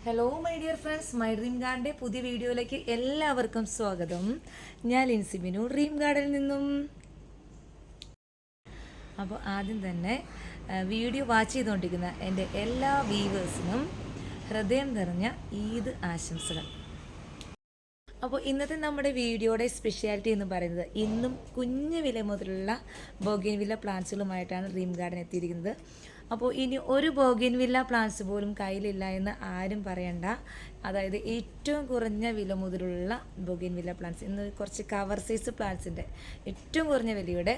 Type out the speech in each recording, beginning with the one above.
Hello my dear friends, my dream ഗാർഡൻ്റെ പുതിയ വീഡിയോയിലേക്ക് എല്ലാവർക്കും സ്വാഗതം. ഞാൻ ലിൻസി ബിനു, ഡ്രീം ഗാർഡനിൽ നിന്നും. അപ്പോൾ ആദ്യം തന്നെ വീഡിയോ വാച്ച് ചെയ്തുകൊണ്ടിരിക്കുന്ന എൻ്റെ എല്ലാ വ്യൂവേഴ്സിനും ഹൃദയം നിറഞ്ഞ ഈദ് ആശംസകൾ. അപ്പോൾ ഇന്നത്തെ നമ്മുടെ വീഡിയോയുടെ സ്പെഷ്യാലിറ്റി എന്ന് പറയുന്നത് ഇന്നും കുഞ്ഞു വില മുതലുള്ള ബോഗെയിൻവില്ല പ്ലാന്റ്സുകളുമായിട്ടാണ് ഡ്രീം ഗാർഡൻ എത്തിയിരിക്കുന്നത്. അപ്പോൾ ഇനി ഒരു ബോഗെയിൻവില്ല പ്ലാന്റ്സ് പോലും കയ്യിലില്ല എന്ന് ആരും പറയണ്ട. അതായത് ഏറ്റവും കുറഞ്ഞ വില മുതലുള്ള ബോഗെയിൻവില്ല പ്ലാന്റ്സ്, ഇന്ന് കുറച്ച് കവർ സൈസ് പ്ലാന്റ്സിൻ്റെ ഏറ്റവും കുറഞ്ഞ വിലയുടെ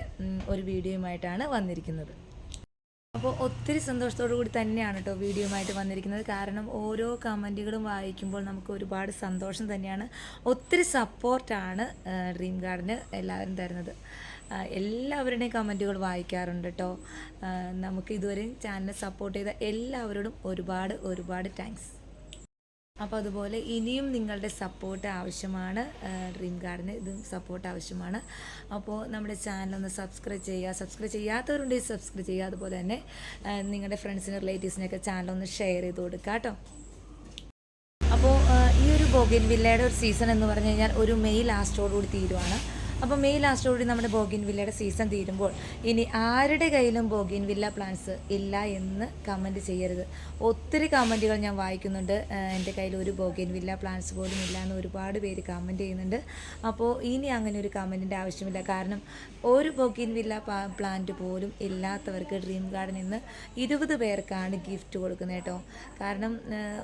ഒരു വീഡിയോയുമായിട്ടാണ് വന്നിരിക്കുന്നത്. അപ്പോൾ ഒത്തിരി സന്തോഷത്തോടു കൂടി തന്നെയാണ് കേട്ടോ വീഡിയോയുമായിട്ട് വന്നിരിക്കുന്നത്. കാരണം ഓരോ കമൻറ്റുകളും വായിക്കുമ്പോൾ നമുക്ക് ഒരുപാട് സന്തോഷം തന്നെയാണ്. ഒത്തിരി സപ്പോർട്ടാണ് ഡ്രീം ഗാർഡന് എല്ലാവരും തരുന്നത്. എല്ലാവരുടെയും കമൻറ്റുകൾ വായിക്കാറുണ്ട് കേട്ടോ. നമുക്ക് ഇതുവരെയും ചാനൽ സപ്പോർട്ട് ചെയ്ത എല്ലാവരോടും ഒരുപാട് താങ്ക്സ്. അപ്പോൾ അതുപോലെ ഇനിയും നിങ്ങളുടെ സപ്പോർട്ട് ആവശ്യമാണ്. ഡ്രീം ഗാർഡന് ഇതും സപ്പോർട്ട് ആവശ്യമാണ്. അപ്പോൾ നമ്മുടെ ചാനലൊന്ന് സബ്സ്ക്രൈബ് ചെയ്യാത്തവരുണ്ടെങ്കിൽ സബ്സ്ക്രൈബ് ചെയ്യുക. അതുപോലെ തന്നെ നിങ്ങളുടെ ഫ്രണ്ട്സിനും റിലേറ്റീവ്സിനൊക്കെ ചാനലൊന്ന് ഷെയർ ചെയ്ത് കൊടുക്കുക കേട്ടോ. അപ്പോൾ ഈ ഒരു ബോഗെയിൻവില്ലയുടെ ഒരു സീസൺ എന്ന് പറഞ്ഞു കഴിഞ്ഞാൽ ഒരു മെയ് ലാസ്റ്റോടുകൂടി തീരുവാണ്. അപ്പോൾ മെയ് ലാസ്റ്റോടുകൂടി നമ്മുടെ ബോഗെയിൻവില്ലയുടെ സീസൺ തീരുമ്പോൾ ഇനി ആരുടെ കയ്യിലും ബോഗെയിൻവില്ല പ്ലാന്റ്സ് ഇല്ല എന്ന് കമൻറ്റ് ചെയ്യരുത്. ഒത്തിരി കമൻറ്റുകൾ ഞാൻ വായിക്കുന്നുണ്ട്. എൻ്റെ കയ്യിൽ ഒരു ബോഗെയിൻവില്ല പ്ലാന്റ്സ് പോലും ഇല്ല എന്ന് ഒരുപാട് പേര് കമൻറ്റ് ചെയ്യുന്നുണ്ട്. അപ്പോൾ ഇനി അങ്ങനെ ഒരു കമൻറ്റിൻ്റെ ആവശ്യമില്ല. കാരണം ഒരു ബോഗെയിൻവില്ല പ്ലാന്റ് പോലും ഇല്ലാത്തവർക്ക് ഡ്രീം ഗാർഡനിൽ നിന്ന് 20 പേർക്കാണ് ഗിഫ്റ്റ് കൊടുക്കുന്നത് കേട്ടോ. കാരണം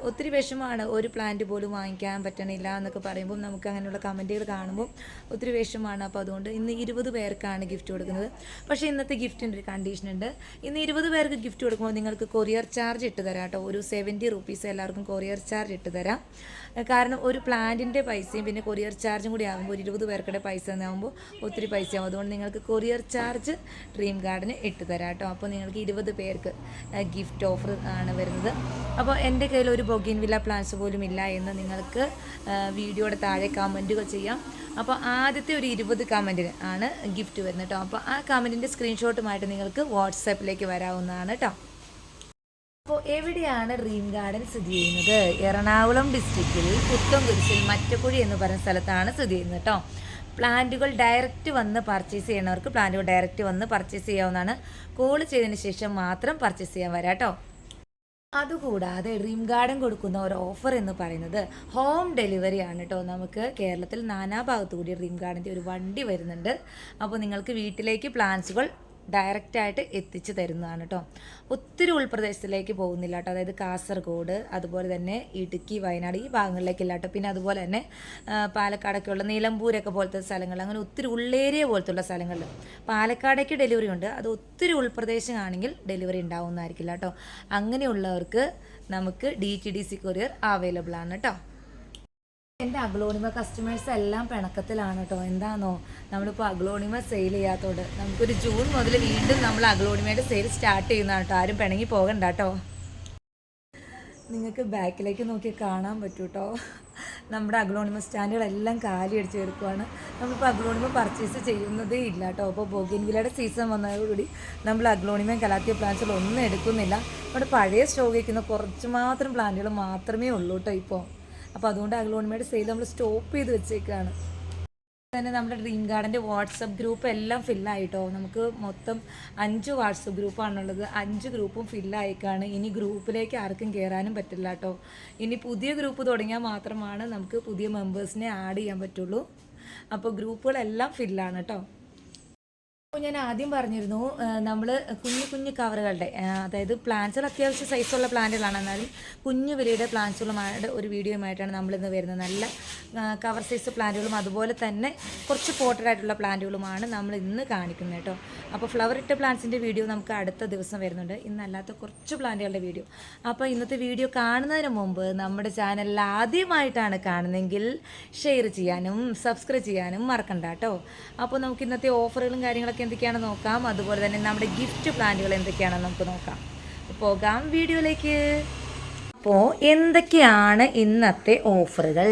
ഒത്തിരി വിഷമമാണ് ഒരു പ്ലാന്റ് പോലും വാങ്ങിക്കാൻ പറ്റണില്ല എന്നൊക്കെ പറയുമ്പോൾ നമുക്ക് അങ്ങനെയുള്ള കമൻറ്റുകൾ കാണുമ്പോൾ ഒത്തിരി വിഷമമാണ്. അപ്പോൾ അതുകൊണ്ട് ഇന്ന് 20 പേർക്കാണ് ഗിഫ്റ്റ് കൊടുക്കുന്നത്. പക്ഷേ ഇന്നത്തെ ഗിഫ്റ്റിൻ്റെ ഒരു കണ്ടീഷൻ ഉണ്ട്. ഇന്ന് 20 പേർക്ക് ഗിഫ്റ്റ് കൊടുക്കുമ്പോൾ നിങ്ങൾക്ക് കൊറിയർ ചാർജ് ഇട്ട് തരാം കേട്ടോ. ഒരു 70 റുപ്പീസ് എല്ലാവർക്കും കൊറിയർ ചാർജ് ഇട്ട് തരാം. കാരണം ഒരു പ്ലാന്റിൻ്റെ പൈസയും പിന്നെ കൊറിയർ ചാർജും കൂടി ആകുമ്പോൾ ഒരു 20 പേർക്കുടെ പൈസ എന്നാകുമ്പോൾ ഒത്തിരി പൈസയാകും. അതുകൊണ്ട് നിങ്ങൾക്ക് കൊറിയർ ചാർജ് ഡ്രീം ഗാർഡന് ഇട്ട് തരാം കേട്ടോ. അപ്പോൾ നിങ്ങൾക്ക് 20 പേർക്ക് ഗിഫ്റ്റ് ഓഫർ ആണ് വരുന്നത്. അപ്പോൾ എൻ്റെ കയ്യിൽ ഒരു ബോഗെയിൻവില്ല പ്ലാന്റ്സ് പോലും ഇല്ല എന്ന് നിങ്ങൾക്ക് വീഡിയോയുടെ താഴെ കമൻറ്റുകൾ ചെയ്യാം. അപ്പോൾ ആദ്യത്തെ ഒരു 20 കമൻറ്റിന് ആണ് ഗിഫ്റ്റ് വരുന്നത് കേട്ടോ. അപ്പോൾ ആ കമൻറ്റിൻ്റെ സ്ക്രീൻഷോട്ടുമായിട്ട് നിങ്ങൾക്ക് വാട്സാപ്പിലേക്ക് വരാവുന്നതാണ് കേട്ടോ. അപ്പോൾ എവിടെയാണ് ഡ്രീം ഗാർഡൻ സ്ഥിതി ചെയ്യുന്നത്? എറണാകുളം ഡിസ്ട്രിക്റ്റിൽ പുത്തൻകുരിശിൽ മറ്റക്കുഴി എന്ന് പറയുന്ന സ്ഥലത്താണ് സ്ഥിതി ചെയ്യുന്നത് കേട്ടോ. പ്ലാന്റുകൾ ഡയറക്റ്റ് വന്ന് പർച്ചേസ് ചെയ്യണവർക്ക് പ്ലാന്റുകൾ ഡയറക്റ്റ് വന്ന് പർച്ചേസ് ചെയ്യാവുന്നതാണ്. കോൾ ചെയ്തതിന് ശേഷം മാത്രം പർച്ചേസ് ചെയ്യാൻ വരാം കേട്ടോ. അതുകൂടാതെ ഡ്രീം ഗാർഡൻ കൊടുക്കുന്ന ഒരു ഓഫർ എന്ന് പറയുന്നത് ഹോം ഡെലിവറി ആണ് കേട്ടോ. നമുക്ക് കേരളത്തിൽ നാനാഭാഗത്തു കൂടി ഡ്രീം ഗാർഡൻ്റെ ഒരു വണ്ടി വരുന്നുണ്ട്. അപ്പോൾ നിങ്ങൾക്ക് വീട്ടിലേക്ക് പ്ലാന്റ്സുകൾ ഡയറക്റ്റായിട്ട് എത്തിച്ച് തരുന്നതാണ് കേട്ടോ. ഒത്തിരി ഉൾപ്രദേശത്തിലേക്ക് പോകുന്നില്ല കേട്ടോ. അതായത് കാസർഗോഡ്, അതുപോലെ തന്നെ ഇടുക്കി, വയനാട് ഈ ഭാഗങ്ങളിലേക്കില്ല കേട്ടോ. പിന്നെ അതുപോലെ തന്നെ പാലക്കാടൊക്കെയുള്ള നിലമ്പൂരൊക്കെ പോലത്തെ സ്ഥലങ്ങൾ, അങ്ങനെ ഒത്തിരി ഉള്ളേരിയ പോലത്തുള്ള സ്ഥലങ്ങളിൽ പാലക്കാടേക്ക് ഡെലിവറി ഉണ്ട്. അത് ഒത്തിരി ഉൾപ്രദേശമാണെങ്കിൽ ഡെലിവറി ഉണ്ടാവുന്നതായിരിക്കില്ല കേട്ടോ. അങ്ങനെയുള്ളവർക്ക് നമുക്ക് DTDC കൊറിയർ അവൈലബിൾ ആണ് കേട്ടോ. എൻ്റെ അഗ്ലോണിമ കസ്റ്റമേഴ്സ് എല്ലാം പിണക്കത്തിലാണ് കേട്ടോ. എന്താണോ നമ്മളിപ്പോൾ അഗ്ലോണിമ സെയിൽ ചെയ്യാത്തതുകൊണ്ട് നമുക്കൊരു ജൂൺ മുതൽ വീണ്ടും നമ്മൾ അഗ്ലോണിമയുടെ സെയിൽ സ്റ്റാർട്ട് ചെയ്യുന്നതാണ് കേട്ടോ. ആരും പിണങ്ങി പോകണ്ട കേട്ടോ. നിങ്ങൾക്ക് ബാക്കിലേക്ക് നോക്കി കാണാൻ പറ്റും കേട്ടോ. നമ്മുടെ അഗ്ലോണിമ സ്റ്റാൻഡുകളെല്ലാം കാലി അടിച്ച് എടുക്കുവാണ്. നമ്മളിപ്പോൾ അഗ്ലോണിമ പർച്ചേസ് ചെയ്യുന്നതേ ഇല്ല കേട്ടോ. അപ്പോൾ ബോഗെയിൻവില്ലയുടെ സീസൺ വന്നതോടുകൂടി നമ്മൾ അഗ്ലോണിമയും കലാത്തിയ പ്ലാന്റ്സുകൾ ഒന്നും എടുക്കുന്നില്ല. നമ്മുടെ പഴയ സ്റ്റോക്ക് വയ്ക്കുന്ന കുറച്ച് മാത്രം പ്ലാന്റുകൾ മാത്രമേ ഉള്ളൂ കേട്ടോ ഇപ്പോൾ. അപ്പോൾ അതുകൊണ്ട് അഗ്ലോണിമയുടെ സെയിൽ നമ്മൾ സ്റ്റോപ്പ് ചെയ്ത് വെച്ചേക്കാണ്. തന്നെ നമ്മുടെ ഡ്രീം ഗാർഡൻ്റെ വാട്സപ്പ് ഗ്രൂപ്പ് എല്ലാം ഫില്ലായിട്ടോ. നമുക്ക് മൊത്തം 5 വാട്സപ്പ് ഗ്രൂപ്പാണുള്ളത്. 5 ഗ്രൂപ്പും ഫില്ലായിക്കാണ്. ഇനി ഗ്രൂപ്പിലേക്ക് ആർക്കും കയറാനും പറ്റില്ല കേട്ടോ. ഇനി പുതിയ ഗ്രൂപ്പ് തുടങ്ങിയാൽ മാത്രമാണ് നമുക്ക് പുതിയ മെമ്പേഴ്സിനെ ആഡ് ചെയ്യാൻ പറ്റുള്ളൂ. അപ്പോൾ ഗ്രൂപ്പുകളെല്ലാം ഫില്ലാണ് കേട്ടോ. അപ്പോൾ ഞാൻ ആദ്യം പറഞ്ഞിരുന്നു നമ്മൾ കുഞ്ഞു കവറുകളുടെ, അതായത് പ്ലാന്റ്സുകൾ അത്യാവശ്യം സൈസുള്ള പ്ലാന്റുകളാണ്, എന്നാലും കുഞ്ഞു വിലയുടെ പ്ലാന്റ്സുകളുമായിട്ട് ഒരു വീഡിയോയുമായിട്ടാണ് നമ്മളിന്ന് വരുന്നത്. നല്ല കവർ സൈസ് പ്ലാന്റുകളും അതുപോലെ തന്നെ കുറച്ച് പോട്ടഡ് ആയിട്ടുള്ള പ്ലാന്റുകളുമാണ് നമ്മൾ ഇന്ന് കാണിക്കുന്നത് കേട്ടോ. അപ്പോൾ ഫ്ലവർ ഇട്ട പ്ലാന്റ്സിൻ്റെ വീഡിയോ നമുക്ക് അടുത്ത ദിവസം വരുന്നുണ്ട്. ഇന്നല്ലാത്ത കുറച്ച് പ്ലാന്റുകളുടെ വീഡിയോ. അപ്പോൾ ഇന്നത്തെ വീഡിയോ കാണുന്നതിന് മുമ്പ് നമ്മുടെ ചാനൽ ആദ്യമായിട്ടാണ് കാണുന്നതെങ്കിൽ ഷെയർ ചെയ്യാനും സബ്സ്ക്രൈബ് ചെയ്യാനും മറക്കണ്ട കേട്ടോ. അപ്പോൾ നമുക്ക് ഇന്നത്തെ ഓഫറുകളും കാര്യങ്ങളൊക്കെ എന്തൊക്കെയാണെന്ന് നോക്കാം. അതുപോലെ തന്നെ നമ്മുടെ ഗിഫ്റ്റ് പ്ലാന്റുകൾ എന്തൊക്കെയാണെന്ന് നമുക്ക് നോക്കാം. പോകാം വീഡിയോയിലേക്ക്. അപ്പോൾ എന്തൊക്കെയാണ് ഇന്നത്തെ ഓഫറുകൾ?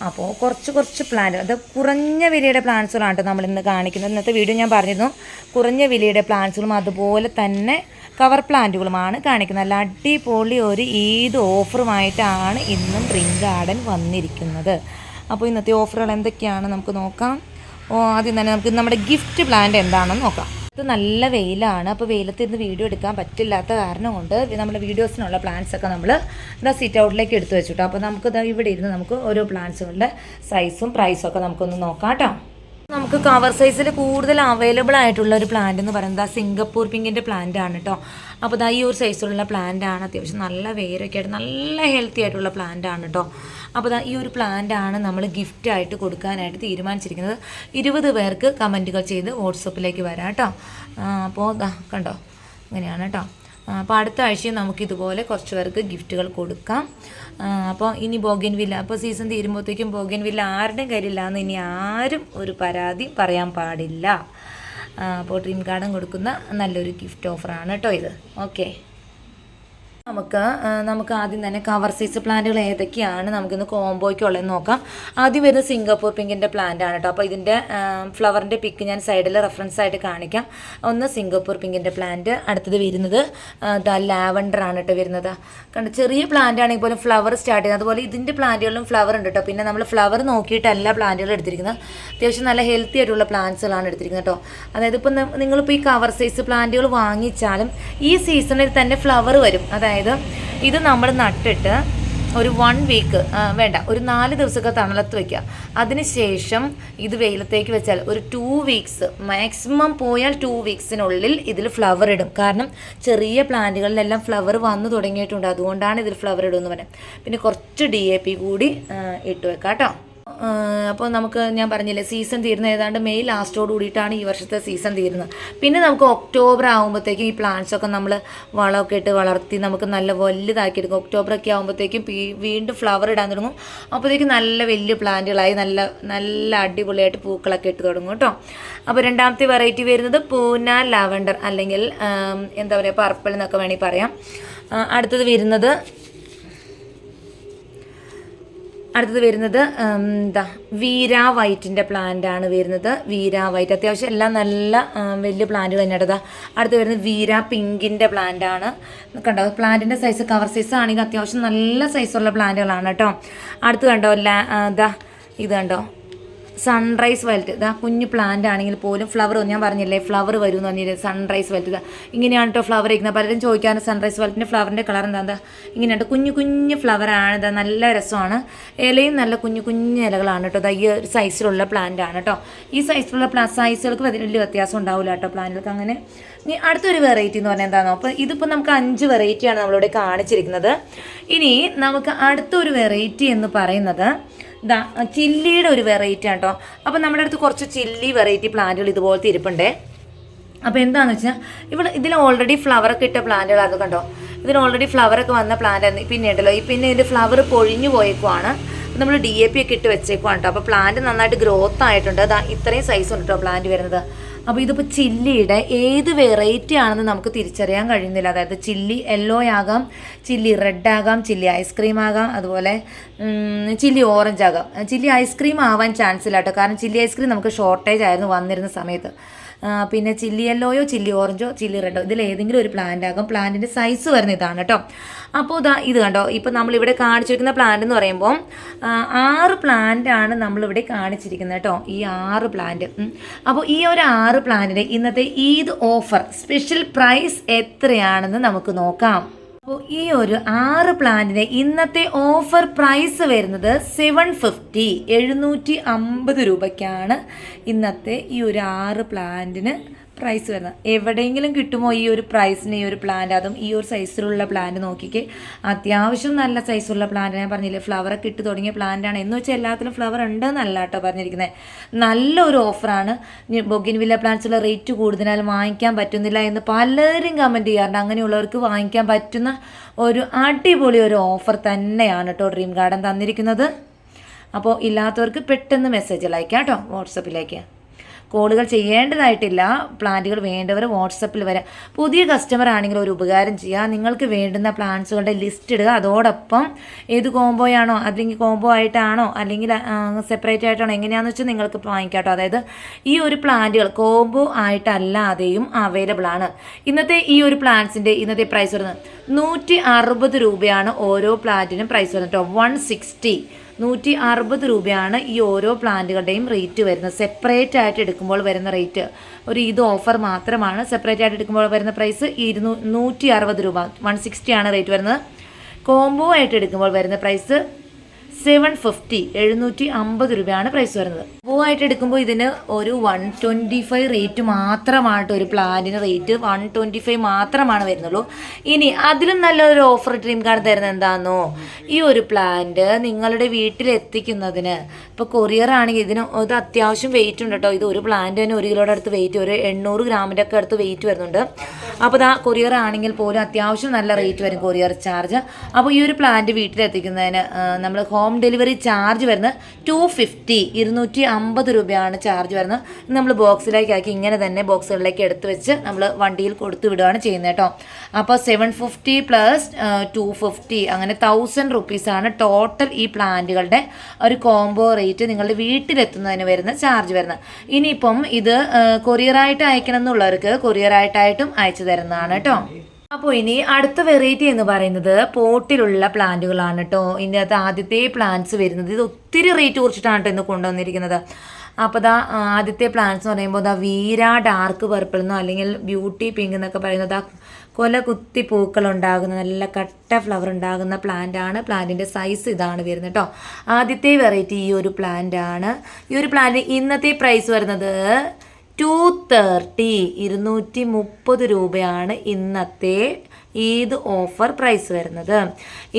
അപ്പോൾ കുറച്ച് പ്ലാന്റ്, അത് കുറഞ്ഞ വിലയുടെ പ്ലാന്റ്സുകളാണ് കേട്ടോ നമ്മളിന്ന് കാണിക്കുന്നത്. ഇന്നത്തെ വീഡിയോ ഞാൻ പറഞ്ഞിരുന്നു കുറഞ്ഞ വിലയുടെ പ്ലാന്റ്സുകളും അതുപോലെ തന്നെ കവർ പ്ലാന്റുകളുമാണ് കാണിക്കുന്നത്. നല്ല അടിപൊളി ഒരു ഈദ് ഓഫറുമായിട്ടാണ് ഇന്നും ഡ്രീം ഗാർഡൻ വന്നിരിക്കുന്നത്. അപ്പോൾ ഇന്നത്തെ ഓഫറുകൾ എന്തൊക്കെയാണ് നമുക്ക് നോക്കാം. ആദ്യം തന്നെ നമുക്ക് നമ്മുടെ ഗിഫ്റ്റ് പ്ലാന്റ് എന്താണെന്ന് നോക്കാം. ഇത് നല്ല വെയിലാണ്, അപ്പോൾ വെയിലത്തിരുന്ന് വീഡിയോ എടുക്കാൻ പറ്റില്ലാത്ത കാരണം കൊണ്ട് നമ്മുടെ വീഡിയോസിനുള്ള പ്ലാന്റ്സൊക്കെ നമ്മൾ സീറ്റ് ഔട്ടിലേക്ക് എടുത്തു വെച്ചിട്ടോ. അപ്പോൾ നമുക്ക് ഇവിടെ ഇരുന്ന് നമുക്ക് ഓരോ പ്ലാന്റ്സുകളുടെ സൈസും പ്രൈസും ഒക്കെ നമുക്കൊന്ന് നോക്കാം കേട്ടോ. നമുക്ക് കവർ സൈസിൽ കൂടുതൽ അവൈലബിൾ ആയിട്ടുള്ള ഒരു പ്ലാന്റ് എന്ന് പറയുന്നത് സിംഗപ്പൂർ പിങ്കിൻ്റെ പ്ലാന്റ് ആണ് കേട്ടോ. അപ്പോൾ ഈ ഒരു സൈസിലുള്ള പ്ലാന്റ് ആണ്, അത്യാവശ്യം നല്ല വേരൊക്കെ ആയിട്ട് നല്ല ഹെൽത്തി ആയിട്ടുള്ള പ്ലാന്റ് ആണ് കേട്ടോ. അപ്പോൾ ഈ ഒരു പ്ലാന്റ് ആണ് നമ്മൾ ഗിഫ്റ്റായിട്ട് കൊടുക്കാനായിട്ട് തീരുമാനിച്ചിരിക്കുന്നത്. 20 പേർക്ക് കമൻറ്റുകൾ ചെയ്ത് വാട്സപ്പിലേക്ക് വരാം കേട്ടോ. അപ്പോൾ കണ്ടോ ഇങ്ങനെയാണ് കേട്ടോ. അപ്പോൾ അടുത്ത ആഴ്ചയും നമുക്കിതുപോലെ കുറച്ച് പേർക്ക് ഗിഫ്റ്റുകൾ കൊടുക്കാം. അപ്പോൾ ഇനി ബോഗൻവില്ല, അപ്പോൾ സീസൺ തീരുമ്പോഴത്തേക്കും ബോഗൻവില്ല ആരുടെയും കയ്യിലില്ലാന്ന് ഇനി ആരും ഒരു പരാതി പറയാൻ പാടില്ല. അപ്പോൾ ഡ്രീം ഗാർഡൻ കൊടുക്കുന്ന നല്ലൊരു ഗിഫ്റ്റ് ഓഫറാണ് കേട്ടോ ഇത്. ഓക്കെ, നമുക്ക് ആദ്യം തന്നെ കവർ സൈസ് പ്ലാന്റുകൾ ഏതൊക്കെയാണ് നമുക്കിന്ന് കോംബോയ്ക്കുള്ളതെന്ന് നോക്കാം. ആദ്യം വരുന്നത് സിംഗപ്പൂർ പിങ്കിൻ്റെ പ്ലാന്റ് ആണ് കേട്ടോ. അപ്പോൾ ഇതിൻ്റെ ഫ്ലവറിൻ്റെ പിക്ക് ഞാൻ സൈഡിൽ റെഫറൻസ് ആയിട്ട് കാണിക്കാം. ഒന്ന് സിംഗപ്പൂർ പിങ്കിൻ്റെ പ്ലാന്റ്, അടുത്തത് വരുന്നത് ലാവൻഡർ ആണ് കേട്ടോ വരുന്നത്. കണ്ട് ചെറിയ പ്ലാന്റ് ആണെങ്കിൽ പോലും ഫ്ലവർ സ്റ്റാർട്ട് ചെയ്യുന്നത്. അതുപോലെ ഇതിൻ്റെ പ്ലാന്റുകളിലും ഫ്ലവർ ഉണ്ട് കേട്ടോ. പിന്നെ നമ്മൾ ഫ്ലവർ നോക്കിയിട്ടല്ല പ്ലാന്റുകൾ എടുത്തിരിക്കുന്നത്, അത്യാവശ്യം നല്ല ഹെൽത്തി ആയിട്ടുള്ള പ്ലാന്റ്സുകളാണ് എടുത്തിരിക്കുന്നത് കേട്ടോ. അതായത് ഇപ്പം നിങ്ങളിപ്പോൾ ഈ കവർ സൈസ് പ്ലാന്റുകൾ വാങ്ങിച്ചാലും ഈ സീസണിൽ തന്നെ ഫ്ലവർ വരും. അതായത് ഇത് നമ്മൾ നട്ടിട്ട് ഒരു 1 വീക്ക് വേണ്ട, ഒരു 4 ദിവസമൊക്കെ തണലത്ത് വയ്ക്കുക. അതിനുശേഷം ഇത് വെയിലത്തേക്ക് വെച്ചാൽ ഒരു 2 വീക്സ് മാക്സിമം പോയാൽ 2 വീക്സിനുള്ളിൽ ഇതിൽ ഫ്ലവർ ഇടും. കാരണം ചെറിയ പ്ലാന്റുകളിലെല്ലാം ഫ്ലവർ വന്നു തുടങ്ങിയിട്ടുണ്ട്, അതുകൊണ്ടാണ് ഇതിൽ ഫ്ലവർ ഇടുമെന്ന് പറയാം. പിന്നെ കുറച്ച് DAP കൂടി ഇട്ട് വെക്കാം കേട്ടോ. അപ്പോൾ നമുക്ക് ഞാൻ പറഞ്ഞില്ലേ സീസൺ തീരുന്ന ഏതാണ്ട് മെയ് ലാസ്റ്റോട് കൂടിയിട്ടാണ് ഈ വർഷത്തെ സീസൺ തീരുന്നത്. പിന്നെ നമുക്ക് ഒക്ടോബർ ആകുമ്പോഴത്തേക്കും ഈ പ്ലാന്റ്സൊക്കെ നമ്മൾ വളമൊക്കെ ഇട്ട് വളർത്തി നമുക്ക് നല്ല വലുതാക്കി എടുക്കും. ഒക്ടോബറൊക്കെ ആകുമ്പോഴത്തേക്കും വീണ്ടും ഫ്ലവർ ഇടാൻ തുടങ്ങും. അപ്പോഴത്തേക്കും നല്ല വലിയ പ്ലാന്റുകളായി നല്ല അടിപൊളിയായിട്ട് പൂക്കളൊക്കെ ഇട്ട് തുടങ്ങും കേട്ടോ. അപ്പോൾ രണ്ടാമത്തെ വെറൈറ്റി വരുന്നത് പൂന ലാവൻഡർ അല്ലെങ്കിൽ എന്താ പറയുക പർപ്പിൾ എന്നൊക്കെ വേണമെങ്കിൽ പറയാം. അടുത്തത് വരുന്നത് വീര വൈറ്റിൻ്റെ പ്ലാന്റ് ആണ് വരുന്നത്. വീര വൈറ്റ് അത്യാവശ്യം എല്ലാം നല്ല വലിയ പ്ലാന്റുകൾ തന്നെയാണ്. അടുത്ത് വരുന്നത് വീര പിങ്കിൻ്റെ പ്ലാന്റ് ആണ്. കണ്ടോ പ്ലാന്റിൻ്റെ സൈസ് കവർ സൈസ് ആണെങ്കിൽ അത്യാവശ്യം നല്ല സൈസുള്ള പ്ലാന്റുകളാണ് കേട്ടോ. അടുത്ത് കണ്ടോ ഇത് കണ്ടോ സൺറൈസ് വൈലറ്റ്. കുഞ്ഞു പ്ലാന്റ് ആണെങ്കിൽ പോലും ഫ്ലവർ, ഞാൻ പറഞ്ഞില്ലേ ഫ്ലവർ വരും എന്ന് പറഞ്ഞില്ലേ സൺറൈസ് വൈലറ്റ്. ഇങ്ങനെയാണ് കേട്ടോ ഫ്ലവർ ഇരിക്കുന്നത്. പലരും ചോദിക്കാറ് സൺറൈസ് വൈലറ്റിൻ്റെ ഫ്ലവറിൻ്റെ കളർ എന്താ ഇങ്ങനെയാണ്. കുഞ്ഞു ഫ്ലവറാണ്. നല്ല രസമാണ്. ഇലയും നല്ല കുഞ്ഞു ഇലകളാണ് കേട്ടോ. ഈ ഒരു സൈസിലുള്ള പ്ലാന്റ് ആണ് കേട്ടോ. ഈ സൈസിലുള്ള സൈസുകൾക്ക് വലിയ വ്യത്യാസം ഉണ്ടാവില്ല കേട്ടോ പ്ലാന്റുകൾക്ക്. അങ്ങനെ ഇനി അടുത്തൊരു വെറൈറ്റി എന്ന് പറഞ്ഞാൽ എന്താണോ, അപ്പോൾ ഇതിപ്പോൾ നമുക്ക് 5 വെറൈറ്റിയാണ് നമ്മളിവിടെ കാണിച്ചിരിക്കുന്നത്. ഇനി നമുക്ക് അടുത്തൊരു വെറൈറ്റി എന്ന് പറയുന്നത് ചില്ലിയുടെ ഒരു വെറൈറ്റി ആണ് കേട്ടോ. അപ്പോൾ നമ്മുടെ അടുത്ത് കുറച്ച് ചില്ലി വെറൈറ്റി പ്ലാന്റുകൾ ഇതുപോലത്തെ ഇരിപ്പുണ്ടേ. അപ്പോൾ എന്താണെന്ന് വെച്ചാൽ ഇതിൽ ഓൾറെഡി ഫ്ലവറൊക്കെ ഇട്ട പ്ലാന്റുകളായിരുന്നു കണ്ടോ. ഇതിന് ഓൾറെഡി ഫ്ലവറൊക്കെ വന്ന പ്ലാന്റ് ആയിരുന്നു. പിന്നെ ഉണ്ടല്ലോ പിന്നെ ഇതിൻ്റെ ഫ്ലവർ പൊഴിഞ്ഞു പോയേക്കുവാണ്. നമ്മൾ DAP ഒക്കെ ഇട്ട് വെച്ചേക്കുവാണ് കേട്ടോ. അപ്പോൾ പ്ലാന്റ് നന്നായിട്ട് ഗ്രോത്ത് ആയിട്ടുണ്ട്. ഇത്രയും സൈസ് ഉണ്ട് കേട്ടോ പ്ലാന്റ് വരുന്നത്. അപ്പോൾ ഇതിപ്പോൾ ചില്ലിയുടെ ഏത് വെറൈറ്റി ആണെന്ന് നമുക്ക് തിരിച്ചറിയാൻ കഴിയുന്നില്ല. അതായത് ചില്ലി യെല്ലോ ആകാം, ചില്ലി റെഡ് ആകാം, ചില്ലി ഐസ്ക്രീം ആകാം, അതുപോലെ ചില്ലി ഓറഞ്ച് ആകാം. ചില്ലി ഐസ്ക്രീം ആവാൻ ചാൻസ് ഇല്ല കേട്ടോ. കാരണം ചില്ലി ഐസ്ക്രീം നമുക്ക് ഷോർട്ടേജ് ആയിരുന്നു വന്നിരുന്ന സമയത്ത്. പിന്നെ ചില്ലി യെല്ലോയോ ചില്ലി ഓറഞ്ചോ ചില്ലി റെഡോ ഇതിലേതെങ്കിലും ഒരു പ്ലാന്റ് ആകും. പ്ലാന്റിൻ്റെ സൈസ് വരുന്ന ഇതാണ് കേട്ടോ. അപ്പോൾ ഇത് കണ്ടോ. ഇപ്പോൾ നമ്മളിവിടെ കാണിച്ചിരിക്കുന്ന പ്ലാന്റ് എന്ന് പറയുമ്പോൾ 6 പ്ലാന്റ് ആണ് നമ്മളിവിടെ കാണിച്ചിരിക്കുന്നത് കേട്ടോ. ഈ 6 പ്ലാന്റ്. അപ്പോൾ ഈ ഒരു 6 പ്ലാന്റിൻ്റെ ഇന്നത്തെ ഈദ് ഓഫർ സ്പെഷ്യൽ പ്രൈസ് എത്രയാണെന്ന് നമുക്ക് നോക്കാം. അപ്പോൾ ഈ ഒരു 6 പ്ലാന്റിൻ്റെ ഇന്നത്തെ ഓഫർ പ്രൈസ് വരുന്നത് 750 രൂപയ്ക്കാണ് ഇന്നത്തെ ഈ ഒരു 6 പ്ലാന്റിന് പ്രൈസ് വരുന്നത്. എവിടെയെങ്കിലും കിട്ടുമോ ഈ ഒരു പ്രൈസിന് ഈ ഒരു പ്ലാന്റ്? അതും ഈ ഒരു സൈസിലുള്ള പ്ലാന്റ് നോക്കിക്കേ. അത്യാവശ്യം നല്ല സൈസുള്ള പ്ലാന്റ്. ഞാൻ പറഞ്ഞില്ലേ ഫ്ലവറൊക്കെ ഇട്ട് തുടങ്ങിയ പ്ലാന്റാണ്. എന്ന് വെച്ചാൽ എല്ലാത്തിലും ഫ്ലവർ ഉണ്ടെന്നല്ല കേട്ടോ പറഞ്ഞിരിക്കുന്നത്. നല്ലൊരു ഓഫറാണ്. ബൊഗൻവില്ല പ്ലാന്റ്സുള്ള റേറ്റ് കൂടുതലാൽ വാങ്ങിക്കാൻ പറ്റുന്നില്ല എന്ന് പലരും കമൻറ്റ് ചെയ്യാറുണ്ട്. അങ്ങനെയുള്ളവർക്ക് വാങ്ങിക്കാൻ പറ്റുന്ന ഒരു അടിപൊളി ഒരു ഓഫർ തന്നെയാണ് കേട്ടോ ഡ്രീം ഗാർഡൻ തന്നിരിക്കുന്നത്. അപ്പോൾ ഇല്ലാത്തവർക്ക് പെട്ടെന്ന് മെസ്സേജ് അയക്കാം കേട്ടോ വാട്സപ്പിലേക്ക്. കോളുകൾ ചെയ്യേണ്ടതായിട്ടില്ല. പ്ലാന്റുകൾ വേണ്ടവർ വാട്സപ്പിൽ വരാം. പുതിയ കസ്റ്റമർ ആണെങ്കിൽ ഒരു ഉപകാരം ചെയ്യുക, നിങ്ങൾക്ക് വേണ്ടുന്ന പ്ലാന്റ്സുകളുടെ ലിസ്റ്റ് ഇടുക. അതോടൊപ്പം ഏത് കോംബോയാണോ അല്ലെങ്കിൽ കോംബോ ആയിട്ടാണോ അല്ലെങ്കിൽ സെപ്പറേറ്റ് ആയിട്ടാണോ എങ്ങനെയാണെന്ന് വെച്ചാൽ നിങ്ങൾക്ക് വാങ്ങിക്കാം കേട്ടോ. അതായത് ഈ ഒരു പ്ലാന്റുകൾ കോംബോ ആയിട്ടല്ലാതെയും അവൈലബിൾ ആണ്. ഇന്നത്തെ ഈ ഒരു പ്ലാന്റ്സിൻ്റെ ഇന്നത്തെ പ്രൈസ് വരുന്നത് 160 രൂപയാണ് ഓരോ പ്ലാന്റിനും പ്രൈസ് വരുന്നത് കേട്ടോ. 160 രൂപയാണ് ഈ ഓരോ പ്ലാന്റുകളുടെയും റേറ്റ് വരുന്നത്. സെപ്പറേറ്റ് ആയിട്ട് എടുക്കുമ്പോൾ വരുന്ന റേറ്റ് ഒരു ഇത് ഓഫർ മാത്രമാണ്. സെപ്പറേറ്റ് ആയിട്ട് എടുക്കുമ്പോൾ വരുന്ന പ്രൈസ് 160 രൂപ, 160 ആണ് റേറ്റ് വരുന്നത്. കോംബോ ആയിട്ട് എടുക്കുമ്പോൾ വരുന്ന പ്രൈസ് 750, 750 രൂപയാണ് പ്രൈസ് വരുന്നത്. കോംബോ ആയിട്ട് എടുക്കുമ്പോൾ ഇതിന് ഒരു 125 റേറ്റ് മാത്രമായിട്ട് ഒരു പ്ലാന്റിന് റേറ്റ് 125 മാത്രമാണ് വരുന്നുള്ളൂ. ഇനി അതിലും നല്ലൊരു ഓഫർ ഡ്രീം കാർഡ് തരുന്നത് എന്താണെന്നോ, ഈ ഒരു പ്ലാന്റ് നിങ്ങളുടെ വീട്ടിലെത്തിക്കുന്നതിന് ഇപ്പോൾ കൊറിയർ ആണെങ്കിൽ ഇതിന് ഇത് അത്യാവശ്യം വെയിറ്റ് ഉണ്ട് കേട്ടോ. ഇത് ഒരു പ്ലാന്റ് തന്നെ 1 കിലോയുടെ അടുത്ത് വെയിറ്റ്, ഒരു 800 ഗ്രാമിൻ്റെ ഒക്കെ അടുത്ത് വെയിറ്റ് വരുന്നുണ്ട്. അപ്പോൾ ഇതാ കൊറിയർ ആണെങ്കിൽ പോലും അത്യാവശ്യം നല്ല റേറ്റ് വരും കൊറിയർ ചാർജ്. അപ്പോൾ ഈ ഒരു പ്ലാന്റ് വീട്ടിലെത്തിക്കുന്നതിന് നമ്മൾ ഹോം ഡെലിവറി ചാർജ് വരുന്നത് 250, 250 രൂപയാണ് ചാർജ് വരുന്നത്. നമ്മൾ ബോക്സിലേക്ക് ആക്കി ഇങ്ങനെ തന്നെ ബോക്സുകളിലേക്ക് എടുത്ത് വെച്ച് നമ്മൾ വണ്ടിയിൽ കൊടുത്തു വിടുകയാണ് ചെയ്യുന്നത് കേട്ടോ. അപ്പോൾ 750 പ്ലസ് 250 അങ്ങനെ 1000 റുപ്പീസാണ് ടോട്ടൽ ഈ പ്ലാന്റുകളുടെ ഒരു കോംബോ റേറ്റ് നിങ്ങളുടെ വീട്ടിലെത്തുന്നതിന് വരുന്ന ചാർജ് വരുന്നത്. ഇനിയിപ്പം ഇത് കൊറിയറായിട്ട് അയക്കണം എന്നുള്ളവർക്ക് കൊറിയറായിട്ടായിട്ടും അയച്ചു തരുന്നതാണ് കേട്ടോ. അപ്പോൾ ഇനി അടുത്ത വെറൈറ്റി എന്ന് പറയുന്നത് പോട്ടിലുള്ള പ്ലാന്റുകളാണ് കേട്ടോ. ഇതിൻ്റെ അകത്ത് ആദ്യത്തെ പ്ലാന്റ്സ് വരുന്നത് ഇത് ഒത്തിരി റേറ്റ് കുറിച്ചിട്ടാണ് കേട്ടോ ഇന്ന് കൊണ്ടുവന്നിരിക്കുന്നത്. അപ്പോൾ ദാ ആദ്യത്തെ പ്ലാന്റ്സ് എന്ന് പറയുമ്പോൾ ദാ വീര ഡാർക്ക് പർപ്പിൾ എന്നോ അല്ലെങ്കിൽ ബ്യൂട്ടി പിങ്ക് എന്നൊക്കെ പറയുന്നത് കൊല കുത്തി പൂക്കൾ ഉണ്ടാകുന്ന നല്ല കട്ട ഫ്ലവർ ഉണ്ടാകുന്ന പ്ലാന്റ് ആണ്. പ്ലാന്റിൻ്റെ സൈസ് ഇതാണ് വരുന്നത് കേട്ടോ. ആദ്യത്തെ വെറൈറ്റി ഈ ഒരു പ്ലാന്റ് ആണ്. ഈ ഒരു പ്ലാന്റ് ഇന്നത്തെ പ്രൈസ് വരുന്നത് 230, 230 രൂപയാണ് ഇന്നത്തെ ഈദ് ഓഫർ പ്രൈസ് വരുന്നത്.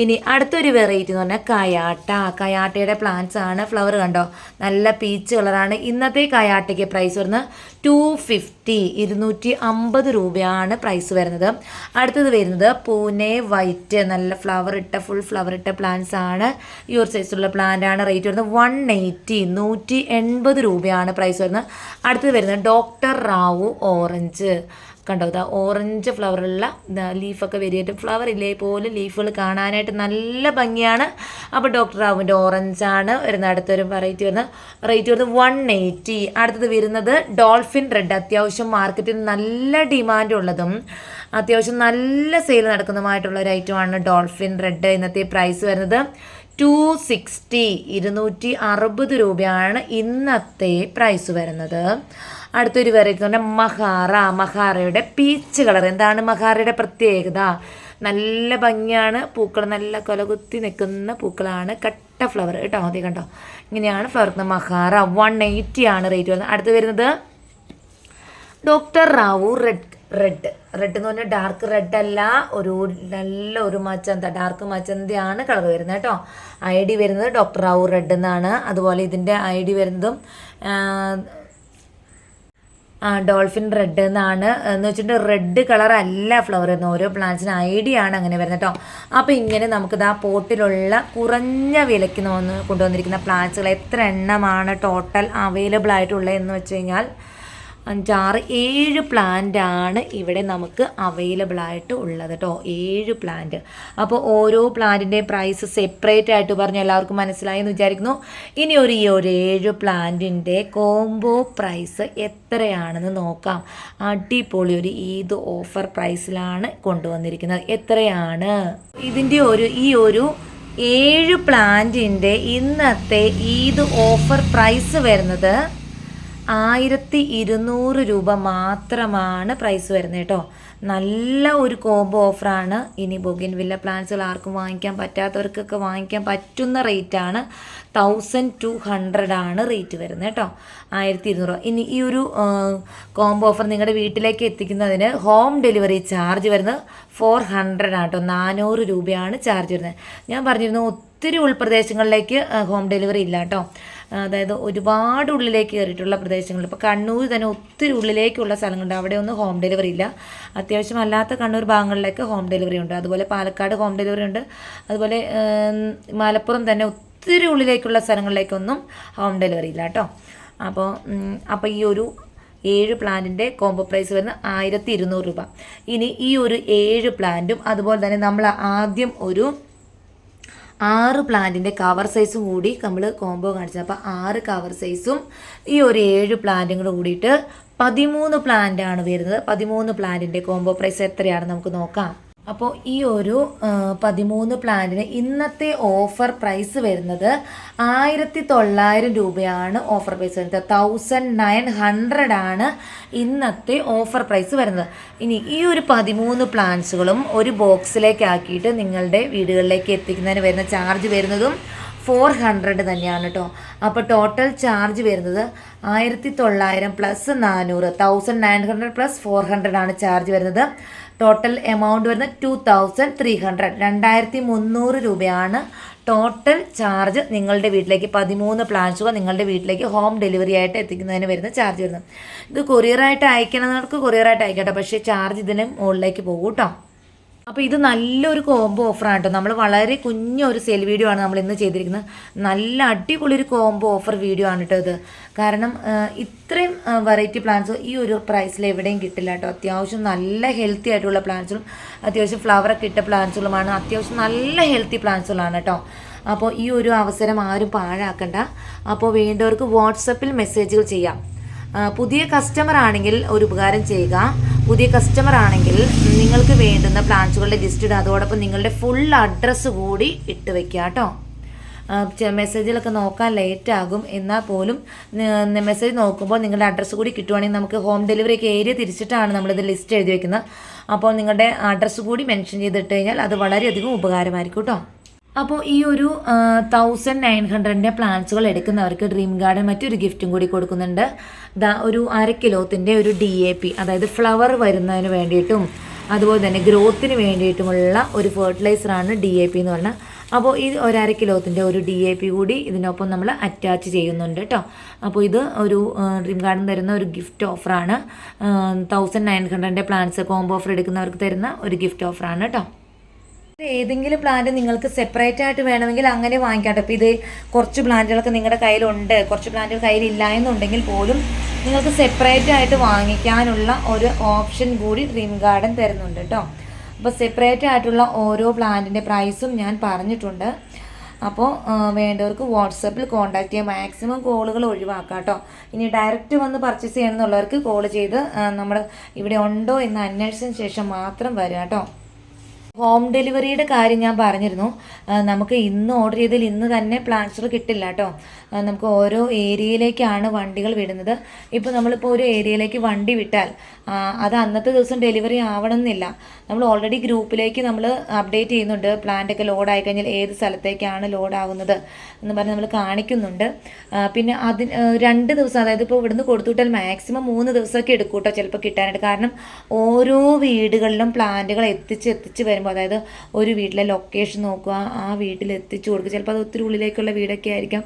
ഇനി അടുത്തൊരു വെറൈറ്റി എന്ന് പറഞ്ഞാൽ കയാട്ടയുടെ പ്ലാന്റ്സ് ആണ്. ഫ്ലവർ കണ്ടോ, നല്ല പീച്ച് കളറാണ്. ഇന്നത്തെ കയാട്ടയ്ക്ക് പ്രൈസ് വരുന്നത് 250, 250 രൂപയാണ് പ്രൈസ് വരുന്നത്. അടുത്തത് വരുന്നത് പൂനെ വൈറ്റ്, നല്ല ഫുൾ ഫ്ലവർ ഇട്ട പ്ലാന്റ്സ് ആണ്. ഈ ഒരു സൈസുള്ള പ്ലാന്റ് ആണ്. റേറ്റ് വരുന്നത് 180, 180 രൂപയാണ് പ്രൈസ് വരുന്നത്. അടുത്തത് വരുന്നത് ഡോക്ടർ റാവു ഓറഞ്ച് കണ്ടോ, ഇതാ ഓറഞ്ച് ഫ്ലവറുള്ള ലീഫൊക്കെ വരികയായിട്ട് ഫ്ലവർ ഇല്ലേ പോലും ലീഫുകൾ കാണാനായിട്ട് നല്ല ഭംഗിയാണ്. അപ്പോൾ ഡോക്ടർ റാവുവിൻ്റെ ഓറഞ്ചാണ് വരുന്നത്. അടുത്തൊരു വെറൈറ്റി വരുന്നത് റേറ്റ് വരുന്നത് 180. അടുത്തത് വരുന്നത് ഡോൾഫിൻ റെഡ്, അത്യാവശ്യം മാർക്കറ്റിൽ നല്ല ഡിമാൻഡ് ഉള്ളതും അത്യാവശ്യം നല്ല സെയിൽ നടക്കുന്നതുമായിട്ടുള്ള ഒരു ഐറ്റമാണ് ഡോൾഫിൻ റെഡ്. ഇന്നത്തെ പ്രൈസ് വരുന്നത് 260, 260 രൂപയാണ് ഇന്നത്തെ പ്രൈസ് വരുന്നത്. അടുത്തൊരു വെറൈറ്റി എന്ന് പറഞ്ഞാൽ മഹാറയുടെ പീച്ച് കളർ. എന്താണ് മഹാറയുടെ പ്രത്യേകത? നല്ല ഭംഗിയാണ്, പൂക്കൾ നല്ല കൊലകുത്തി നിൽക്കുന്ന പൂക്കളാണ്, കട്ട ഫ്ലവർ കേട്ടോ. അതേ കണ്ടോ, ഇങ്ങനെയാണ് ഫ്ലവർ. മഹാറ 180 ആണ് റേറ്റ് വരുന്നത്. അടുത്ത് വരുന്നത് ഡോക്ടർ റാവു റെഡ് എന്ന് പറഞ്ഞാൽ ഡാർക്ക് റെഡ് അല്ല, ഒരു മച്ചന്ത, ഡാർക്ക് മച്ചന്തയാണ് കളർ വരുന്നത് കേട്ടോ. ID വരുന്നത് ഡോക്ടർ റാവു റെഡ് എന്നാണ്. അതുപോലെ ഇതിൻ്റെ ID വരുന്നതും ഡോൾഫിൻ റെഡ് എന്നാണ്. എന്ന് വെച്ചിട്ടുണ്ടെങ്കിൽ റെഡ് കളർ അല്ല ഫ്ലവർ വരുന്നത്, ഓരോ പ്ലാന്റ്സിന് ID ആണ് അങ്ങനെ വരുന്നത് കേട്ടോ. അപ്പോൾ ഇങ്ങനെ നമുക്കിത് ആ പോട്ടിലുള്ള കുറഞ്ഞ വിലയ്ക്ക് കൊണ്ടുവന്നിരിക്കുന്ന പ്ലാന്റ്സുകൾ എത്ര എണ്ണമാണ് ടോട്ടൽ അവൈലബിൾ ആയിട്ടുള്ളത് എന്ന് വെച്ച് കഴിഞ്ഞാൽ 5, 6, 7 പ്ലാന്റ് ആണ് ഇവിടെ നമുക്ക് അവൈലബിൾ ആയിട്ട് ഉള്ളത് കേട്ടോ. 7 പ്ലാന്റ്. അപ്പോൾ ഓരോ പ്ലാന്റിൻ്റെ പ്രൈസ് സെപ്പറേറ്റ് ആയിട്ട് പറഞ്ഞ് എല്ലാവർക്കും മനസ്സിലായി എന്ന് വിചാരിക്കുന്നു. ഇനി ഈ ഒരു 7 പ്ലാന്റിൻ്റെ കോംബോ പ്രൈസ് എത്രയാണെന്ന് നോക്കാം. അടിപൊളി ഒരു ഈദ് ഓഫർ പ്രൈസിലാണ് കൊണ്ടുവന്നിരിക്കുന്നത്. എത്രയാണ് ഇതിൻ്റെ ഈ ഒരു 7 പ്ലാന്റിൻ്റെ ഇന്നത്തെ ഈദ് ഓഫർ പ്രൈസ് വരുന്നത് 1200 രൂപ മാത്രമാണ് പ്രൈസ് വരുന്നത് കേട്ടോ. നല്ല ഒരു കോംബോ ഓഫറാണ്. ഇനി ബൊഗൈൻവില്ല പ്ലാന്റ്സുകൾ ആർക്കും വാങ്ങിക്കാൻ പറ്റാത്തവർക്കൊക്കെ വാങ്ങിക്കാൻ പറ്റുന്ന റേറ്റാണ്. 1200 ആണ് റേറ്റ് വരുന്നത് കേട്ടോ. 1200. ഇനി ഈ ഒരു കോംബോ ഓഫർ നിങ്ങളുടെ വീട്ടിലേക്ക് എത്തിക്കുന്നതിന് ഹോം ഡെലിവറി ചാർജ് വരുന്നത് 400 ആണ് കേട്ടോ. 400 രൂപയാണ് ചാർജ് വരുന്നത്. ഞാൻ പറഞ്ഞിരുന്നു ഒത്തിരി ഉൾപ്രദേശങ്ങളിലേക്ക് ഹോം ഡെലിവറി ഇല്ല കേട്ടോ. അതായത് ഒരുപാട് ഉള്ളിലേക്ക് കയറിയിട്ടുള്ള പ്രദേശങ്ങൾ, ഇപ്പോൾ കണ്ണൂർ തന്നെ ഒത്തിരി ഉള്ളിലേക്കുള്ള സ്ഥലങ്ങളുണ്ട്, അവിടെ ഒന്നും ഹോം ഡെലിവറി ഇല്ല. അത്യാവശ്യം അല്ലാത്ത കണ്ണൂർ ഭാഗങ്ങളിലേക്ക് ഹോം ഡെലിവറി ഉണ്ട്. അതുപോലെ പാലക്കാട് ഹോം ഡെലിവറി ഉണ്ട്. അതുപോലെ മലപ്പുറം തന്നെ ഒത്തിരി ഉള്ളിലേക്കുള്ള സ്ഥലങ്ങളിലേക്കൊന്നും ഹോം ഡെലിവറി ഇല്ല കേട്ടോ. അപ്പോൾ ഈ ഒരു 7 പ്ലാന്റിൻ്റെ കോംബോ പ്രൈസ് വരുന്നത് 1200 രൂപ. ഇനി ഈ ഒരു 7 പ്ലാന്റും അതുപോലെ തന്നെ നമ്മൾ ആദ്യം ഒരു 6 പ്ലാന്റിൻ്റെ കവർ സൈസും കൂടി നമ്മൾ കോംബോ കാണിച്ചത്. അപ്പോൾ 6 കവർ സൈസും ഈ ഒരു 7 പ്ലാന്റും കൂടെ കൂടിയിട്ട് 13 പ്ലാന്റാണ് വരുന്നത്. 13 പ്ലാന്റിൻ്റെ കോംബോ പ്രൈസ് എത്രയാണ് നമുക്ക് നോക്കാം. അപ്പോൾ ഈ ഒരു 13 പ്ലാന്റിന് ഇന്നത്തെ ഓഫർ പ്രൈസ് വരുന്നത് 1900 രൂപയാണ്. ഓഫർ പ്രൈസ് വരുന്നത് 1900 ആണ് ഇന്നത്തെ ഓഫർ പ്രൈസ് വരുന്നത്. ഇനി ഈ ഒരു 13 പ്ലാന്റ്സുകളും ഒരു ബോക്സിലേക്ക് ആക്കിയിട്ട് നിങ്ങളുടെ വീടുകളിലേക്ക് എത്തിക്കുന്നതിന് വരുന്ന ചാർജ് വരുന്നതും 400 തന്നെയാണ് കേട്ടോ. അപ്പോൾ ടോട്ടൽ ചാർജ് വരുന്നത് 1900 പ്ലസ് 400, 1900 പ്ലസ് 400 ആണ് ചാർജ് വരുന്നത്. ടോട്ടൽ എമൗണ്ട് വരുന്നത് 2300, 2300 രൂപയാണ് ടോട്ടൽ ചാർജ് നിങ്ങളുടെ വീട്ടിലേക്ക് 13 പ്ലാന്റ്സുകൾ നിങ്ങളുടെ വീട്ടിലേക്ക് ഹോം ഡെലിവറി ആയിട്ട് എത്തിക്കുന്നതിന് വരുന്ന ചാർജ് വരുന്നത്. ഇത് കൊറിയറായിട്ട് അയക്കണമെന്നവർക്ക് കൊറിയറായിട്ട് അയക്കട്ടെ, പക്ഷേ ചാർജ് ഇതിന് മുകളിലേക്ക് പോകും കേട്ടോ. അപ്പോൾ ഇത് നല്ലൊരു കോംബോ ഓഫറാണ് കേട്ടോ. നമ്മൾ വളരെ കുഞ്ഞൊരു സെയിൽ വീഡിയോ ആണ് നമ്മൾ ഇന്ന് ചെയ്തിരിക്കുന്നത്. നല്ല അടിപൊളി ഒരു കോംബോ ഓഫർ വീഡിയോ ആണ് കേട്ടോ ഇത്. കാരണം ഇത്രയും വെറൈറ്റി പ്ലാന്റ്സ് ഈ ഒരു പ്രൈസിൽ എവിടെയും കിട്ടില്ല കേട്ടോ. അത്യാവശ്യം നല്ല ഹെൽത്തി ആയിട്ടുള്ള പ്ലാന്റ്സും അത്യാവശ്യം ഫ്ലവറൊക്കെ ഇട്ട പ്ലാന്റ്സുകളുമാണ്. അത്യാവശ്യം നല്ല ഹെൽത്തി പ്ലാന്റ്സുകളാണ് കേട്ടോ. അപ്പോൾ ഈ ഒരു അവസരം ആരും പാഴാക്കണ്ട. അപ്പോൾ വേണ്ടവർക്ക് വാട്സപ്പിൽ മെസ്സേജുകൾ ചെയ്യാം. പുതിയ കസ്റ്റമർ ആണെങ്കിൽ ഒരു ഉപകാരം ചെയ്യുക. പുതിയ കസ്റ്റമർ ആണെങ്കിൽ നിങ്ങൾക്ക് വേണ്ടുന്ന പ്ലാന്റ്സുകളുടെ ലിസ്റ്റ് ഇടുക. അതോടൊപ്പം നിങ്ങളുടെ ഫുൾ അഡ്രസ്സ് കൂടി ഇട്ട് വെക്കുക കേട്ടോ. മെസ്സേജിലൊക്കെ നോക്കാൻ ലേറ്റ് ആകും, എന്നാൽ പോലും മെസ്സേജ് നോക്കുമ്പോൾ നിങ്ങളുടെ അഡ്രസ്സ് കൂടി കിട്ടുവാണെങ്കിൽ നമുക്ക് ഹോം ഡെലിവറിയൊക്കെ ഏരിയ തിരിച്ചിട്ടാണ് നമ്മളിത് ലിസ്റ്റ് എഴുതി വെക്കുന്നത്. അപ്പോൾ നിങ്ങളുടെ അഡ്രസ്സ് കൂടി മെൻഷൻ ചെയ്തിട്ട് കഴിഞ്ഞാൽ അത് വളരെയധികം ഉപകാരമായിരിക്കും കേട്ടോ. അപ്പോൾ ഈ ഒരു 1900 പ്ലാന്റ്സുകൾ എടുക്കുന്നവർക്ക് ഡ്രീം ഗാർഡൻ മറ്റൊരു ഗിഫ്റ്റും കൂടി കൊടുക്കുന്നുണ്ട്. ഒരു 1/2 കിലോത്തിൻ്റെ ഒരു DAP, അതായത് ഫ്ലവർ വരുന്നതിന് വേണ്ടിയിട്ടും അതുപോലെ തന്നെ ഗ്രോത്തിന് വേണ്ടിയിട്ടുമുള്ള ഒരു ഫെർട്ടിലൈസറാണ് DAP എന്ന് പറഞ്ഞാൽ. അപ്പോൾ ഈ 1/2 കിലോത്തിൻ്റെ ഒരു DAP കൂടി ഇതിനൊപ്പം നമ്മൾ അറ്റാച്ച് ചെയ്യുന്നുണ്ട് കേട്ടോ. അപ്പോൾ ഇത് ഒരു ഡ്രീം ഗാർഡൻ തരുന്ന ഒരു ഗിഫ്റ്റ് ഓഫറാണ്. 1900 പ്ലാന്റ്സ് കോംബോ ഓഫർ എടുക്കുന്നവർക്ക് തരുന്ന ഒരു ഗിഫ്റ്റ് ഓഫറാണ് കേട്ടോ. ഏതെങ്കിലും പ്ലാന്റ് നിങ്ങൾക്ക് സെപ്പറേറ്റ് ആയിട്ട് വേണമെങ്കിൽ അങ്ങനെ വാങ്ങിക്കാട്ടോ. അപ്പോൾ ഇത് കുറച്ച് പ്ലാന്റുകളൊക്കെ നിങ്ങളുടെ കയ്യിലുണ്ട്, കുറച്ച് പ്ലാന്റുകൾ കയ്യിലില്ല എന്നുണ്ടെങ്കിൽ പോലും നിങ്ങൾക്ക് സെപ്പറേറ്റ് ആയിട്ട് വാങ്ങിക്കാനുള്ള ഒരു ഓപ്ഷൻ കൂടി ഡ്രീം ഗാർഡൻ തരുന്നുണ്ട് കേട്ടോ. അപ്പോൾ സെപ്പറേറ്റ് ആയിട്ടുള്ള ഓരോ പ്ലാന്റിൻ്റെ പ്രൈസും ഞാൻ പറഞ്ഞിട്ടുണ്ട്. അപ്പോൾ വേണ്ടവർക്ക് വാട്സപ്പിൽ കോൺടാക്ട് ചെയ്യാം. മാക്സിമം കോളുകൾ ഒഴിവാക്കാം കേട്ടോ. ഇനി ഡയറക്റ്റ് വന്ന് പർച്ചേസ് ചെയ്യണമെന്നുള്ളവർക്ക് കോൾ ചെയ്ത് നമ്മൾ ഇവിടെ ഉണ്ടോ എന്ന് അന്വേഷിച്ചതിന് ശേഷം മാത്രം വരിക കേട്ടോ. ഹോം ഡെലിവറിയുടെ കാര്യം ഞാൻ പറഞ്ഞിരുന്നു. നമുക്ക് ഇന്ന് ഓർഡർ ചെയ്തതിൽ ഇന്ന് തന്നെ പ്ലാന്റ്സുകൾ കിട്ടില്ല കേട്ടോ. നമുക്ക് ഓരോ ഏരിയയിലേക്കാണ് വണ്ടികൾ വിടുന്നത്. ഇപ്പോൾ നമ്മളിപ്പോൾ ഒരു ഏരിയയിലേക്ക് വണ്ടി വിട്ടാൽ അത് അന്നത്തെ ദിവസം ഡെലിവറി ആവണമെന്നില്ല. നമ്മൾ ഓൾറെഡി ഗ്രൂപ്പിലേക്ക് നമ്മൾ അപ്ഡേറ്റ് ചെയ്യുന്നുണ്ട്. പ്ലാന്റൊക്കെ ലോഡായി കഴിഞ്ഞാൽ ഏത് സ്ഥലത്തേക്കാണ് ലോഡാകുന്നത് എന്ന് പറഞ്ഞ് നമ്മൾ കാണിക്കുന്നുണ്ട്. പിന്നെ അതിന് 2 ദിവസം, അതായത് ഇപ്പോൾ ഇവിടുന്ന് കൊടുത്തു വിട്ടാൽ മാക്സിമം 3 ദിവസമൊക്കെ എടുക്കും കേട്ടോ ചിലപ്പോൾ കിട്ടാനായിട്ട്. കാരണം ഓരോ വീടുകളിലും പ്ലാന്റുകൾ എത്തിച്ച് വരുമ്പോൾ, അതായത് ഒരു വീട്ടിലെ ലൊക്കേഷൻ നോക്കുക, ആ വീട്ടിൽ എത്തിച്ചു കൊടുക്കുക. ചിലപ്പോൾ അത് ഒത്തിരി ഉള്ളിലേക്കുള്ള വീടൊക്കെ ആയിരിക്കാം.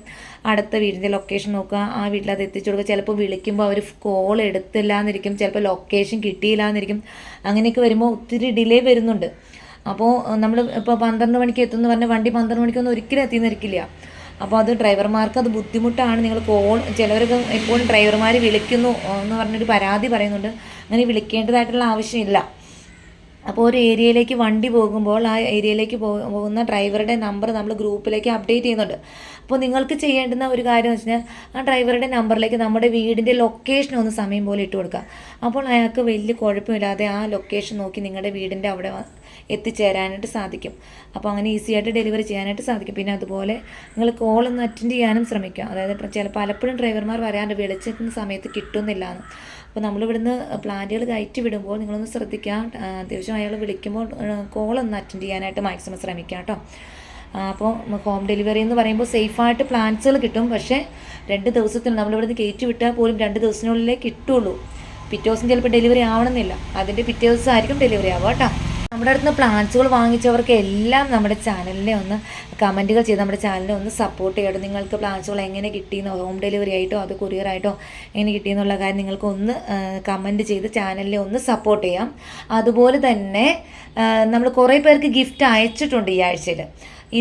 അടുത്ത വീടിൻ്റെ ലൊക്കേഷൻ നോക്കുക, ആ വീട്ടിൽ അത് എത്തിച്ചു കൊടുക്കുക. ചിലപ്പോൾ വിളിക്കുമ്പോൾ അവർ കോൾ എടുത്തില്ല എന്നിരിക്കും, ചിലപ്പോൾ ലൊക്കേഷൻ കിട്ടിയില്ല എന്നിരിക്കും. അങ്ങനെയൊക്കെ വരുമ്പോൾ ഒത്തിരി ഡിലേ വരുന്നുണ്ട്. അപ്പോൾ നമ്മൾ ഇപ്പോൾ 12 മണിക്ക് എത്തുമെന്ന് പറഞ്ഞാൽ വണ്ടി 12 മണിക്കൊന്നും ഒരിക്കലും എത്തിയെന്നിരിക്കില്ല. അപ്പോൾ അത് ഡ്രൈവർമാർക്ക് അത് ബുദ്ധിമുട്ടാണ്. നിങ്ങൾ ചിലവരൊക്കെ എപ്പോഴും ഡ്രൈവർമാർ വിളിക്കുന്നു എന്ന് പറഞ്ഞൊരു പരാതി പറയുന്നുണ്ട്. അങ്ങനെ വിളിക്കേണ്ടതായിട്ടുള്ള ആവശ്യമില്ല. അപ്പോൾ ഒരു ഏരിയയിലേക്ക് വണ്ടി പോകുമ്പോൾ ആ ഏരിയയിലേക്ക് പോകുന്ന ഡ്രൈവറുടെ നമ്പർ നമ്മൾ ഗ്രൂപ്പിലേക്ക് അപ്ഡേറ്റ് ചെയ്യുന്നുണ്ട്. അപ്പോൾ നിങ്ങൾക്ക് ചെയ്യേണ്ടുന്ന ഒരു കാര്യം എന്ന് വെച്ചാൽ ആ ഡ്രൈവറുടെ നമ്പറിലേക്ക് നമ്മുടെ വീടിൻ്റെ ലൊക്കേഷൻ ഒന്ന് സമയം പോലെ ഇട്ട് കൊടുക്കുക. അപ്പോൾ അയാൾക്ക് വലിയ കുഴപ്പമില്ലാതെ ആ ലൊക്കേഷൻ നോക്കി നിങ്ങളുടെ വീടിൻ്റെ അവിടെ എത്തിച്ചേരാനായിട്ട് സാധിക്കും. അപ്പോൾ അങ്ങനെ ഈസി ആയിട്ട് ഡെലിവറി ചെയ്യാനായിട്ട് സാധിക്കും. പിന്നെ അതുപോലെ നിങ്ങൾ കോളൊന്ന് അറ്റൻഡ് ചെയ്യാനും ശ്രമിക്കുക. അതായത് പലപ്പോഴും ഡ്രൈവർമാർ വരാണ്ട് വിളിച്ചെത്തുന്ന സമയത്ത് കിട്ടുന്നില്ലാന്ന്. അപ്പോൾ നമ്മളിവിടുന്ന് പ്ലാന്റുകൾ കയറ്റി വിടുമ്പോൾ നിങ്ങളൊന്ന് ശ്രദ്ധിക്കുക. അത്യാവശ്യം അയാൾ വിളിക്കുമ്പോൾ കോളൊന്ന് അറ്റൻഡ് ചെയ്യാനായിട്ട് മാക്സിമം ശ്രമിക്കുക കേട്ടോ. അപ്പോൾ ഹോം ഡെലിവറി എന്ന് പറയുമ്പോൾ സേഫായിട്ട് പ്ലാന്റ്സുകൾ കിട്ടും. പക്ഷേ 2 ദിവസത്തിൽ നമ്മളിവിടുന്ന് കയറ്റി വിട്ടാൽ പോലും 2 ദിവസത്തിനുള്ളിലേ കിട്ടുള്ളൂ. പിറ്റേ ദിവസം ചിലപ്പോൾ ഡെലിവറി ആവണമെന്നില്ല. അതിൻ്റെ പിറ്റേ ദിവസം ആയിരിക്കും ഡെലിവറി ആവുക കേട്ടോ. നമ്മുടെ അടുത്ത് നിന്ന് പ്ലാന്റ്സുകൾ വാങ്ങിച്ചവർക്ക് എല്ലാം നമ്മുടെ ചാനലിനെ ഒന്ന് കമൻറ്റുകൾ ചെയ്ത് നമ്മുടെ ചാനലിനെ ഒന്ന് സപ്പോർട്ട് ചെയ്യണം. നിങ്ങൾക്ക് പ്ലാന്റ്സുകൾ എങ്ങനെ കിട്ടിയെന്നോ, ഹോം ഡെലിവറി ആയിട്ടോ അത് കൊറിയറായിട്ടോ എങ്ങനെ കിട്ടിയെന്നുള്ള കാര്യം നിങ്ങൾക്ക് ഒന്ന് കമൻറ്റ് ചെയ്ത് ചാനലിനെ ഒന്ന് സപ്പോർട്ട് ചെയ്യാം. അതുപോലെ തന്നെ നമ്മൾ കുറേ പേർക്ക് ഗിഫ്റ്റ് അയച്ചിട്ടുണ്ട് ഈ ആഴ്ചയിൽ.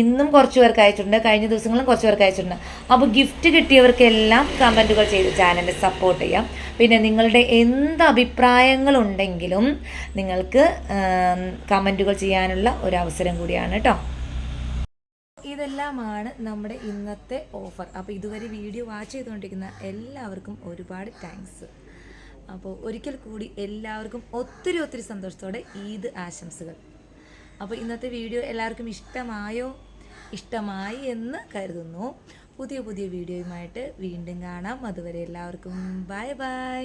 ഇന്നും കുറച്ച് പേർക്ക് അയച്ചിട്ടുണ്ട്, കഴിഞ്ഞ ദിവസങ്ങളും കുറച്ച് പേർക്ക് അയച്ചിട്ടുണ്ട്. അപ്പോൾ ഗിഫ്റ്റ് കിട്ടിയവർക്കെല്ലാം കമൻറ്റുകൾ ചെയ്ത് ചാനലിൽ സപ്പോർട്ട് ചെയ്യാം. പിന്നെ നിങ്ങളുടെ എന്ത് അഭിപ്രായങ്ങളുണ്ടെങ്കിലും നിങ്ങൾക്ക് കമൻറ്റുകൾ ചെയ്യാനുള്ള ഒരു അവസരം കൂടിയാണ് കേട്ടോ. ഇതെല്ലാമാണ് നമ്മുടെ ഇന്നത്തെ ഓഫർ. അപ്പോൾ ഇതുവരെ വീഡിയോ വാച്ച് ചെയ്തുകൊണ്ടിരിക്കുന്ന എല്ലാവർക്കും ഒരുപാട് താങ്ക്സ്. അപ്പോൾ ഒരിക്കൽ കൂടി എല്ലാവർക്കും ഒത്തിരി സന്തോഷത്തോടെ ഈദ് ആശംസകൾ. അപ്പോൾ ഇന്നത്തെ വീഡിയോ എല്ലാവർക്കും ഇഷ്ടമായി എന്ന് കരുതുന്നു. പുതിയ വീഡിയോയുമായിട്ട് വീണ്ടും കാണാം. അതുവരെ എല്ലാവർക്കും ബൈ.